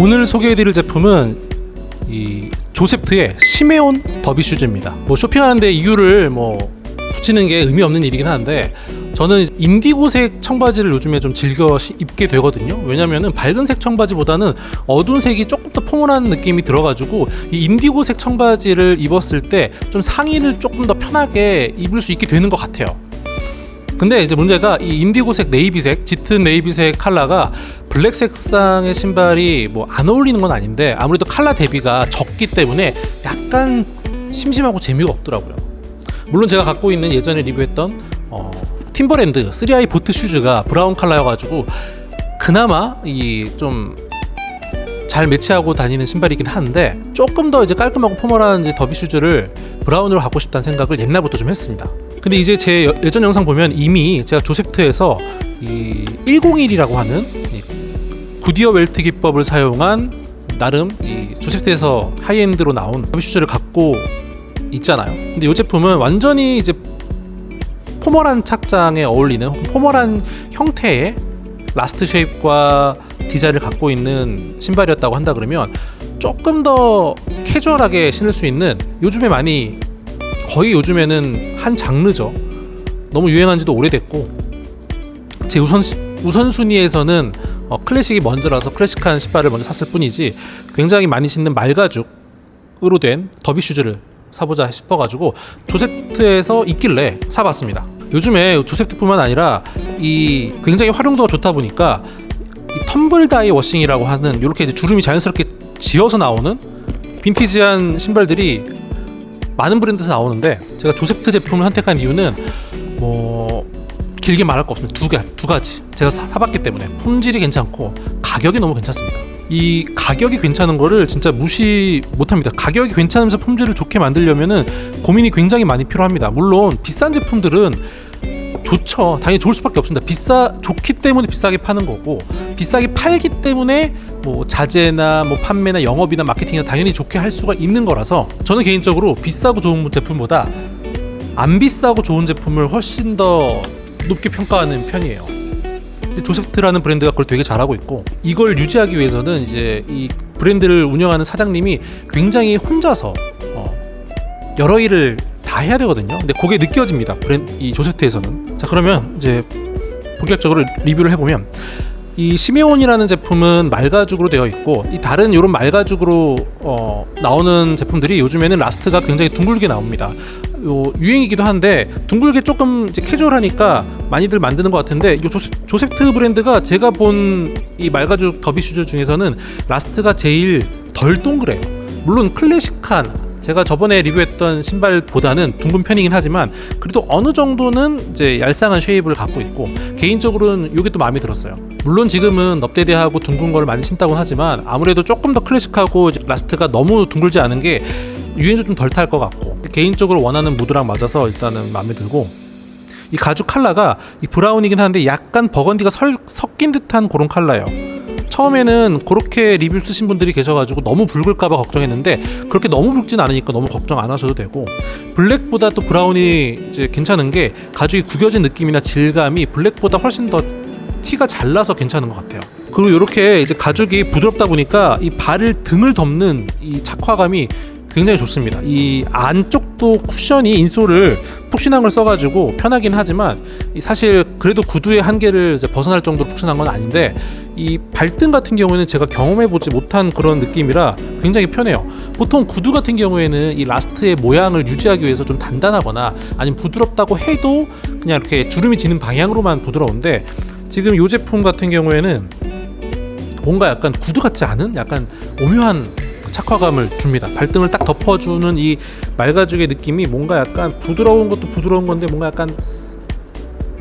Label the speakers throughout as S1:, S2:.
S1: 오늘 소개해드릴 제품은 이 조셉트의 시메온 더비 슈즈입니다. 뭐 쇼핑하는데 이유를 붙이는 게 의미 없는 일이긴 하는데, 저는 인디고색 청바지를 요즘에 좀 즐겨 입게 되거든요. 왜냐면은 밝은색 청바지보다는 어두운 색이 조금 더 포멀한 느낌이 들어가지고 이 인디고색 청바지를 입었을 때 좀 상의를 조금 더 편하게 입을 수 있게 되는 것 같아요. 근데 이제 문제가 이 인디고색 네이비색, 짙은 네이비색 컬러가 블랙 색상의 신발이 안 어울리는 건 아닌데, 아무래도 컬러 대비가 적기 때문에 약간 심심하고 재미가 없더라고요. 물론 제가 갖고 있는 예전에 리뷰했던 팀버랜드 3i 보트 슈즈가 브라운 컬러여가지고 그나마 이 좀 잘 매치하고 다니는 신발이긴 한데, 조금 더 이제 깔끔하고 포멀한 이제 더비 슈즈를 브라운으로 갖고 싶다는 생각을 옛날부터 좀 했습니다. 근데 이제 제 예전 영상 보면 이미 제가 조셉트에서 이 101이라고 하는 이 구디어 웰트 기법을 사용한 나름 이 조셉트에서 하이엔드로 나온 더비 슈즈를 갖고 있잖아요. 근데 이 제품은 완전히 이제 포멀한 착장에 어울리는 포멀한 형태의 라스트 쉐입과 디자인을 갖고 있는 신발이었다고 한다 그러면, 조금 더 캐주얼하게 신을 수 있는, 요즘에 많이 거의 요즘에는 한 장르죠. 너무 유행한 지도 오래됐고 제 우선순위에서는 클래식이 먼저라서 클래식한 신발을 먼저 샀을 뿐이지, 굉장히 많이 신는 말가죽으로 된 더비 슈즈를 사보자 싶어가지고 조셉트에서 있길래 사봤습니다. 요즘에 조셉트뿐만 아니라 이 굉장히 활용도가 좋다 보니까 이 텀블 다이 워싱이라고 하는, 이렇게 이제 주름이 자연스럽게 지어서 나오는 빈티지한 신발들이 많은 브랜드에서 나오는데, 제가 조셉트 제품을 선택한 이유는 길게 말할 거 없습니다. 두 가지 제가 사봤기 때문에. 품질이 괜찮고 가격이 너무 괜찮습니다. 이 가격이 괜찮은 거를 진짜 무시 못합니다. 가격이 괜찮으면서 품질을 좋게 만들려면은 고민이 굉장히 많이 필요합니다. 물론 비싼 제품들은 좋죠. 당연히 좋을 수밖에 없습니다. 좋기 때문에 비싸게 파는 거고, 비싸게 팔기 때문에 자재나 판매나 영업이나 마케팅이나 당연히 좋게 할 수가 있는 거라서, 저는 개인적으로 비싸고 좋은 제품보다 안 비싸고 좋은 제품을 훨씬 더 높게 평가하는 편이에요. 조셉트라는 브랜드가 그걸 되게 잘하고 있고, 이걸 유지하기 위해서는 이제 이 브랜드를 운영하는 사장님이 굉장히 혼자서 여러 일을 다 해야 되거든요. 근데 그게 느껴집니다. 이 조셉트에서는. 자, 그러면 이제 본격적으로 리뷰를 해보면, 이 시메온이라는 제품은 말가죽으로 되어 있고, 이 다른 이런 말가죽으로 나오는 제품들이 요즘에는 라스트가 굉장히 둥글게 나옵니다. 유행이기도 한데 둥글게 조금 이제 캐주얼하니까 많이들 만드는 것 같은데, 이 조셉트 브랜드가 제가 본 이 말가죽 더비 슈즈 중에서는 라스트가 제일 덜 동그래요. 물론 클래식한, 제가 저번에 리뷰했던 신발보다는 둥근 편이긴 하지만 그래도 어느 정도는 이제 얄쌍한 쉐입을 갖고 있고, 개인적으로는 이게 또 마음에 들었어요. 물론 지금은 넙대대하고 둥근 걸 많이 신다고는 하지만, 아무래도 조금 더 클래식하고 라스트가 너무 둥글지 않은 게 유행도 좀 덜 탈 것 같고, 개인적으로 원하는 무드랑 맞아서 일단은 마음에 들고, 이 가죽 컬러가 이 브라운이긴 한데 약간 버건디가 섞인 듯한 그런 컬러예요. 처음에는 그렇게 리뷰 쓰신 분들이 계셔가지고 너무 붉을까봐 걱정했는데, 그렇게 너무 붉진 않으니까 너무 걱정 안 하셔도 되고, 블랙보다 또 브라운이 이제 괜찮은 게 가죽이 구겨진 느낌이나 질감이 블랙보다 훨씬 더 티가 잘 나서 괜찮은 것 같아요. 그리고 이렇게 이제 가죽이 부드럽다 보니까 이 등을 덮는 이 착화감이 굉장히 좋습니다. 이 안쪽도 쿠션이 인솔을 푹신한 걸 써가지고 편하긴 하지만, 사실 그래도 구두의 한계를 이제 벗어날 정도로 푹신한 건 아닌데, 이 발등 같은 경우에는 제가 경험해보지 못한 그런 느낌이라 굉장히 편해요. 보통 구두 같은 경우에는 이 라스트의 모양을 유지하기 위해서 좀 단단하거나 아니면 부드럽다고 해도 그냥 이렇게 주름이 지는 방향으로만 부드러운데, 지금 이 제품 같은 경우에는 뭔가 약간 구두 같지 않은 약간 오묘한 착화감을 줍니다. 발등을 딱 덮어주는 이 말가죽의 느낌이 뭔가 약간 부드러운 것도 부드러운 건데, 뭔가 약간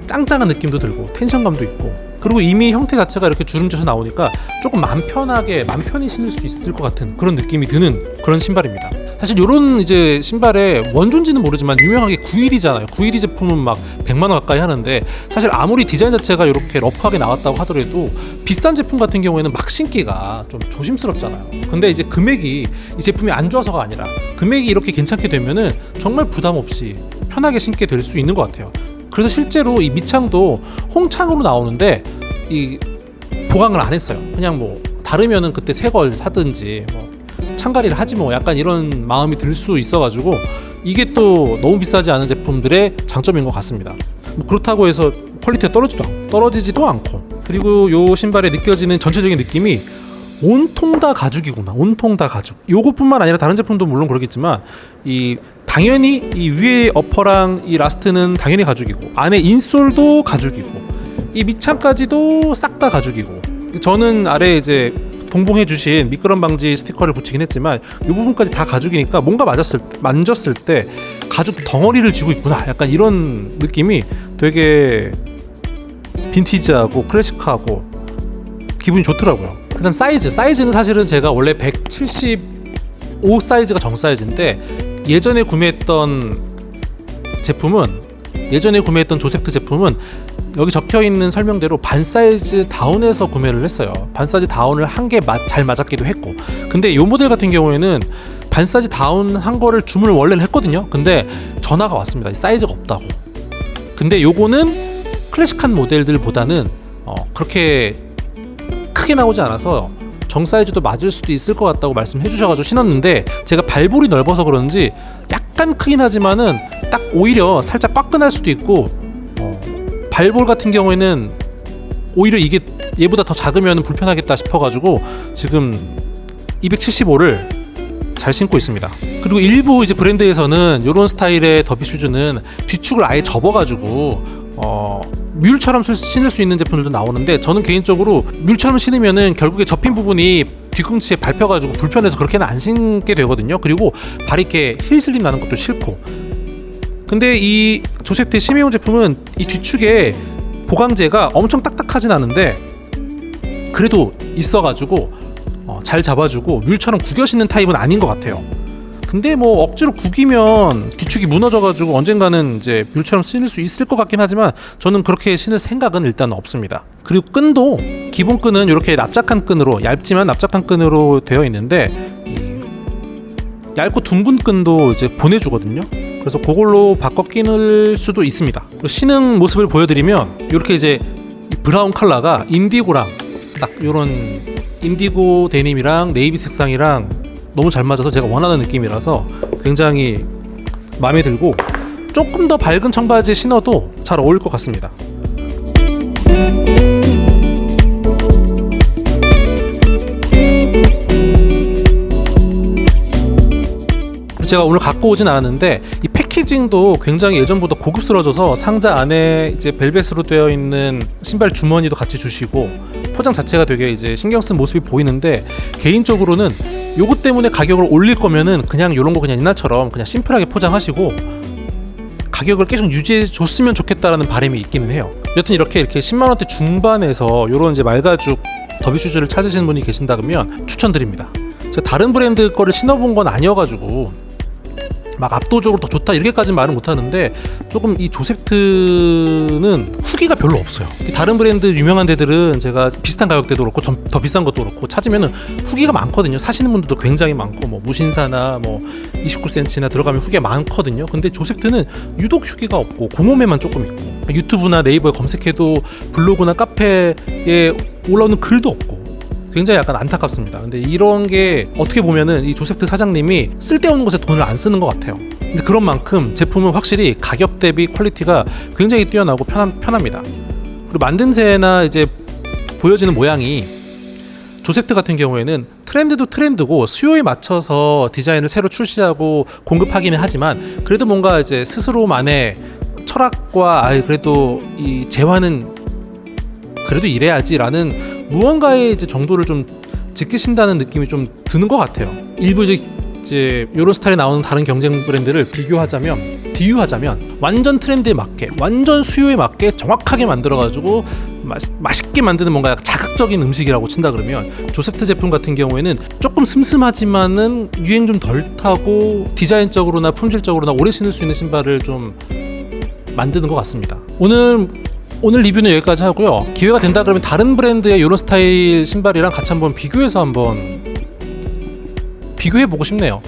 S1: 짱짱한 느낌도 들고 텐션감도 있고, 그리고 이미 형태 자체가 이렇게 주름져서 나오니까 조금 맘 편히 신을 수 있을 것 같은 그런 느낌이 드는 그런 신발입니다. 사실 이런 이제 신발의 원조인지는 모르지만 유명하게 91이잖아요. 91이 제품은 막 100만 원 가까이 하는데, 사실 아무리 디자인 자체가 이렇게 러프하게 나왔다고 하더라도 비싼 제품 같은 경우에는 막 신기가 좀 조심스럽잖아요. 근데 이제 금액이 이 제품이 안 좋아서가 아니라, 금액이 이렇게 괜찮게 되면은 정말 부담 없이 편하게 신게 될 수 있는 것 같아요. 그래서 실제로 이 밑창도 홍창으로 나오는데 이 보강을 안 했어요. 그냥 다르면은 그때 새 걸 사든지 뭐 창가리를 하지 뭐 약간 이런 마음이 들 수 있어가지고 이게 또 너무 비싸지 않은 제품들의 장점인 것 같습니다. 뭐 그렇다고 해서 퀄리티가 떨어지지도 않고, 그리고 요 신발에 느껴지는 전체적인 느낌이 온통 다 가죽이구나. 온통 다 가죽. 요것뿐만 아니라 다른 제품도 물론 그렇겠지만 당연히 이 위에 어퍼랑 이 라스트는 당연히 가죽이고, 안에 인솔도 가죽이고, 이 밑창까지도 싹 다 가죽이고, 저는 아래 이제 동봉해 주신 미끄럼 방지 스티커를 붙이긴 했지만 이 부분까지 다 가죽이니까 뭔가 만졌을 때 가죽 덩어리를 쥐고 있구나, 약간 이런 느낌이 되게 빈티지하고 클래식하고 기분이 좋더라고요. 그다음 사이즈는 사실은 제가 원래 175 사이즈가 정 사이즈인데 예전에 구매했던 조셉트 제품은 여기 적혀있는 설명대로 반 사이즈 다운해서 구매를 했어요. 반 사이즈 다운을 한 게 잘 맞았기도 했고, 근데 이 모델 같은 경우에는 반 사이즈 다운 한 거를 주문을 원래는 했거든요. 근데 전화가 왔습니다. 사이즈가 없다고. 근데 요거는 클래식한 모델들보다는 그렇게 크게 나오지 않아서 정 사이즈도 맞을 수도 있을 것 같다고 말씀해 주셔가지고 신었는데, 제가 발볼이 넓어서 그런지 약간 크긴 하지만은 딱 오히려 살짝 꽉끈할 수도 있고, 발볼 같은 경우에는 오히려 이게 얘보다 더 작으면 불편하겠다 싶어가지고 지금 275를 잘 신고 있습니다. 그리고 일부 이제 브랜드에서는 이런 스타일의 더비 슈즈는 뒤축을 아예 접어가지고 뮬처럼 신을 수 있는 제품들도 나오는데, 저는 개인적으로 뮬처럼 신으면은 결국에 접힌 부분이 뒤꿈치에 밟혀가지고 불편해서 그렇게는 안 신게 되거든요. 그리고 발이 이렇게 힐 슬립 나는 것도 싫고. 근데 이 조셉트 시메온 제품은 이 뒤축에 보강제가 엄청 딱딱하진 않은데 그래도 있어가지고 잘 잡아주고 뮬처럼 구겨 신는 타입은 아닌 것 같아요. 근데 뭐 억지로 구기면 뒤축이 무너져가지고 언젠가는 이제 뮬처럼 신을 수 있을 것 같긴 하지만 저는 그렇게 신을 생각은 일단 없습니다. 그리고 끈도 기본 끈은 이렇게 납작한 끈으로, 얇지만 납작한 끈으로 되어 있는데 얇고 둥근 끈도 이제 보내주거든요. 그래서 그걸로 바꿔 끼는 수도 있습니다. 신은 모습을 보여드리면 이렇게 이제 브라운 컬러가 인디고랑 딱 이런 인디고 데님이랑 네이비 색상이랑 너무 잘 맞아서 제가 원하는 느낌이라서 굉장히 마음에 들고, 조금 더 밝은 청바지 신어도 잘 어울릴 것 같습니다. 제가 오늘 갖고 오진 않았는데 이 패키징도 굉장히 예전보다 고급스러워져서 상자 안에 이제 벨벳으로 되어 있는 신발 주머니도 같이 주시고 포장 자체가 되게 이제 신경 쓴 모습이 보이는데, 개인적으로는 요것 때문에 가격을 올릴 거면은 그냥 요런 거 그냥 옛날처럼 그냥 심플하게 포장하시고 가격을 계속 유지해 줬으면 좋겠다라는 바람이 있기는 해요. 여튼 이렇게 10만 원대 중반에서 요런 이제 말가죽 더비 슈즈를 찾으시는 분이 계신다 그러면 추천드립니다. 제가 다른 브랜드 거를 신어본 건 아니어가지고 막 압도적으로 더 좋다 이렇게까지는 말은 못하는데, 조금 이 조셉트는 후기가 별로 없어요. 다른 브랜드 유명한 데들은 제가 비슷한 가격대도 그렇고 좀 더 비싼 것도 그렇고 찾으면은 후기가 많거든요. 사시는 분들도 굉장히 많고, 뭐 무신사나 뭐 29cm나 들어가면 후기가 많거든요. 근데 조셉트는 유독 후기가 없고 공홈에만 조금 있고, 유튜브나 네이버에 검색해도 블로그나 카페에 올라오는 글도 없고 굉장히 약간 안타깝습니다. 근데 이런 게 어떻게 보면은 이 조셉트 사장님이 쓸데없는 것에 돈을 안 쓰는 것 같아요. 근데 그런 만큼 제품은 확실히 가격 대비 퀄리티가 굉장히 뛰어나고 편합니다. 그리고 만듦새나 이제 보여지는 모양이 조셉트 같은 경우에는 트렌드도 트렌드고 수요에 맞춰서 디자인을 새로 출시하고 공급하기는 하지만, 그래도 뭔가 이제 스스로만의 철학과 그래도 이 재화는 그래도 이래야지라는 무언가의 이제 정도를 좀 지키신다는 느낌이 좀 드는 것 같아요. 일부 이제 이런 스타일에 나오는 다른 경쟁 브랜드를 비유하자면 완전 트렌드에 맞게, 완전 수요에 맞게 정확하게 만들어가지고 맛있게 만드는 뭔가 자극적인 음식이라고 친다 그러면, 조셉트 제품 같은 경우에는 조금 슴슴하지만은 유행 좀 덜 타고 디자인적으로나 품질적으로나 오래 신을 수 있는 신발을 좀 만드는 것 같습니다. 오늘 리뷰는 여기까지 하고요. 기회가 된다 그러면 다른 브랜드의 이런 스타일 신발이랑 같이 한번 비교해보고 싶네요.